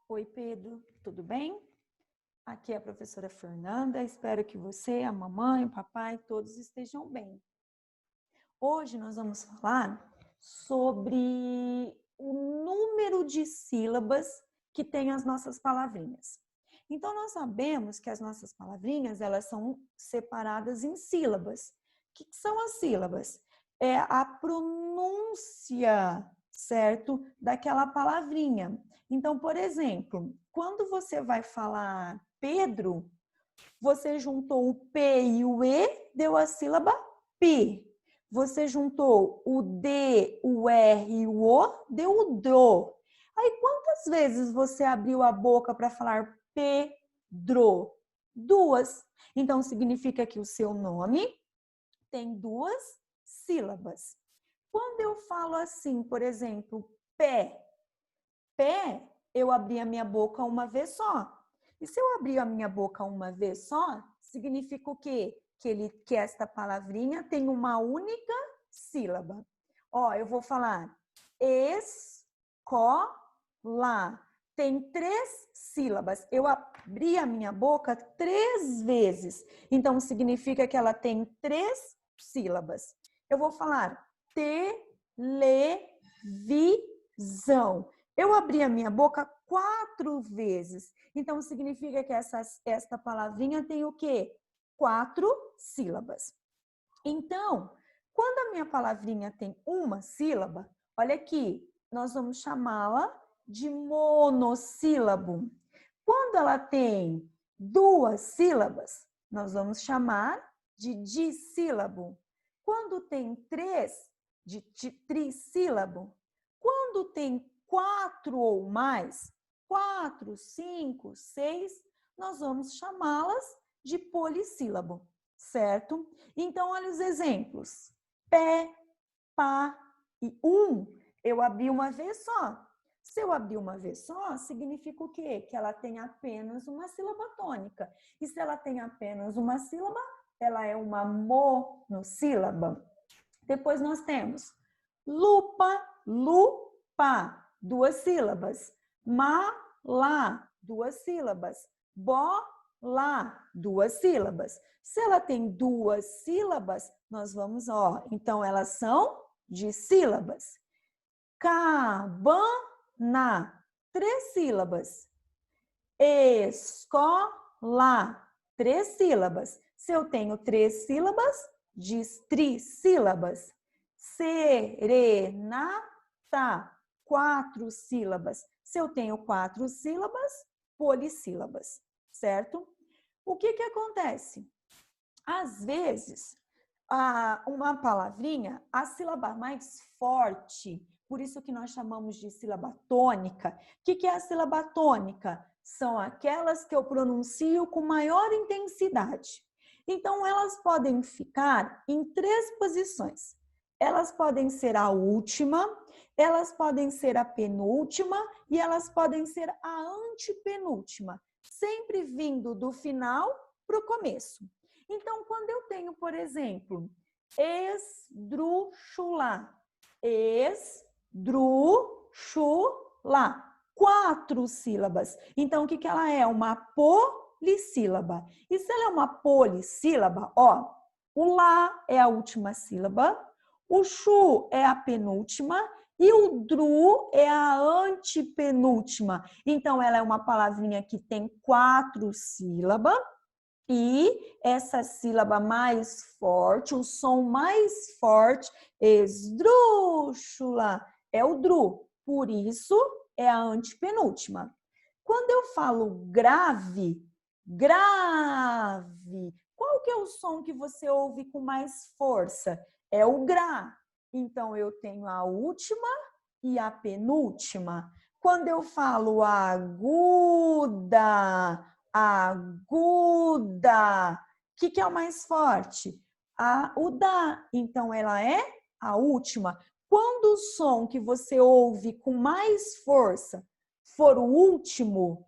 Oi, Pedro, tudo bem? Aqui é a professora Fernanda, espero que você, a mamãe, o papai, todos estejam bem. Hoje nós vamos falar sobre o número de sílabas que tem as nossas palavrinhas. Então, nós sabemos que as nossas palavrinhas, elas são separadas em sílabas. O que são as sílabas? É a pronúncia, certo? Daquela palavrinha. Então, por exemplo, quando você vai falar Pedro, você juntou o P e o E, deu a sílaba Pi. Você juntou o D, o R e o O, deu o DRO. Aí, quantas vezes você abriu a boca para falar Pedro? Duas. Então, significa que o seu nome tem duas sílabas. Quando eu falo assim, por exemplo, pé, eu abri a minha boca uma vez só. E se eu abrir a minha boca uma vez só, significa o quê? Que esta palavrinha tem uma única sílaba. Ó, eu vou falar escola. Tem 3 sílabas. Eu abri a minha boca 3 vezes. Então, significa que ela tem 3 sílabas. Eu vou falar televisão. Eu abri a minha boca 4 vezes. Então, significa que esta palavrinha tem o quê? 4 sílabas. Então, quando a minha palavrinha tem uma sílaba, olha aqui, nós vamos chamá-la de monossílabo. Quando ela tem 2 sílabas, nós vamos chamar de dissílabo. Quando tem 3, de trissílabo. Quando tem 4 ou mais, 4, 5, 6, nós vamos chamá-las de polissílabo, certo? Então, olha os exemplos. Pé, pá e eu abri uma vez só. Se eu abrir uma vez só, significa o quê? Que ela tem apenas uma sílaba tônica. E se ela tem apenas uma sílaba, ela é uma monossílaba. Depois nós temos lupa, lupa, 2 sílabas. Lá, 2 sílabas. Lá, 2 sílabas. Se ela tem 2 sílabas, nós vamos, então elas são dissílabas. Cabana, 3 sílabas. Escola, 3 sílabas. Se eu tenho 3 sílabas, diz trissílabas. Serenata, 4 sílabas. Se eu tenho 4 sílabas, polissílabas, certo? O que acontece? Às vezes, uma palavrinha, a sílaba mais forte, por isso que nós chamamos de sílaba tônica. O que é a sílaba tônica? São aquelas que eu pronuncio com maior intensidade. Então, elas podem ficar em 3 posições. Elas podem ser a última, elas podem ser a penúltima e elas podem ser a antepenúltima, sempre vindo do final para o começo. Então, quando eu tenho, por exemplo, esdrúxula, 4 sílabas. Então, o que ela é? Uma polissílaba. E se ela é uma polissílaba, o lá é a última sílaba, o chu é a penúltima e o dru é a antepenúltima. Então, ela é uma palavrinha que tem 4 sílabas. E essa sílaba mais forte, o som mais forte, esdrúxula, é o dru. Por isso, é a antepenúltima. Quando eu falo grave, qual que é o som que você ouve com mais força? É o gra. Então, eu tenho a última e a penúltima. Quando eu falo aguda, o que é o mais forte? O dá. Então, ela é a última. Quando o som que você ouve com mais força for o último,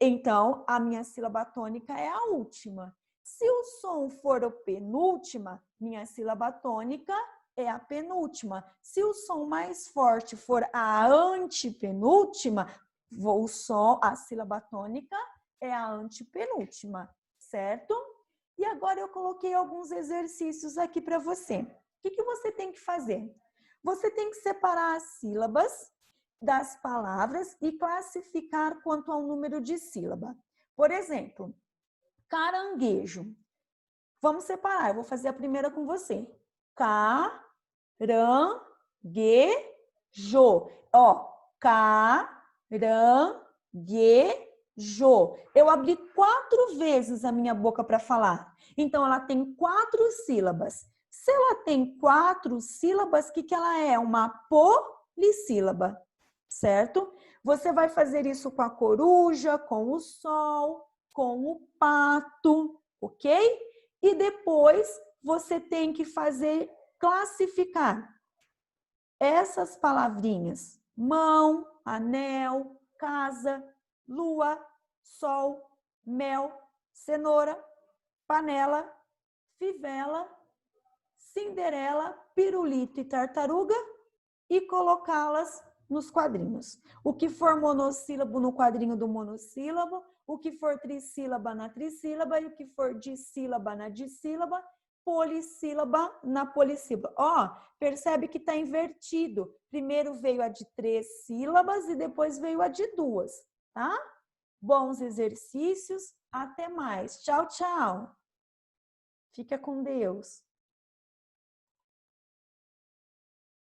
então a minha sílaba tônica é a última. Se o som for o penúltima, minha sílaba tônica é a penúltima. Se o som mais forte for a antepenúltima, A sílaba tônica é a antepenúltima, certo? E agora eu coloquei alguns exercícios aqui para você. O que você tem que fazer? Você tem que separar as sílabas das palavras e classificar quanto ao número de sílaba. Por exemplo, caranguejo. Vamos separar, eu vou fazer a primeira com você. Caranguejo. Ó, caranguejo. Eu abri 4 vezes a minha boca para falar. Então, ela tem 4 sílabas. Se ela tem 4 sílabas, o que ela é? Uma polissílaba, certo? Você vai fazer isso com a coruja, com o sol, com o pato, ok? E depois você tem que classificar essas palavrinhas: mão, anel, casa, lua, sol, mel, cenoura, panela, fivela, cinderela, pirulito e tartaruga e colocá-las nos quadrinhos. O que for monossílabo no quadrinho do monossílabo, o que for trissílaba na trissílaba e o que for dissílaba na dissílaba, polissílaba na polissílaba. Ó, percebe que está invertido. Primeiro veio a de 3 sílabas e depois veio a de 2, tá? Bons exercícios, até mais. Tchau, tchau. Fica com Deus.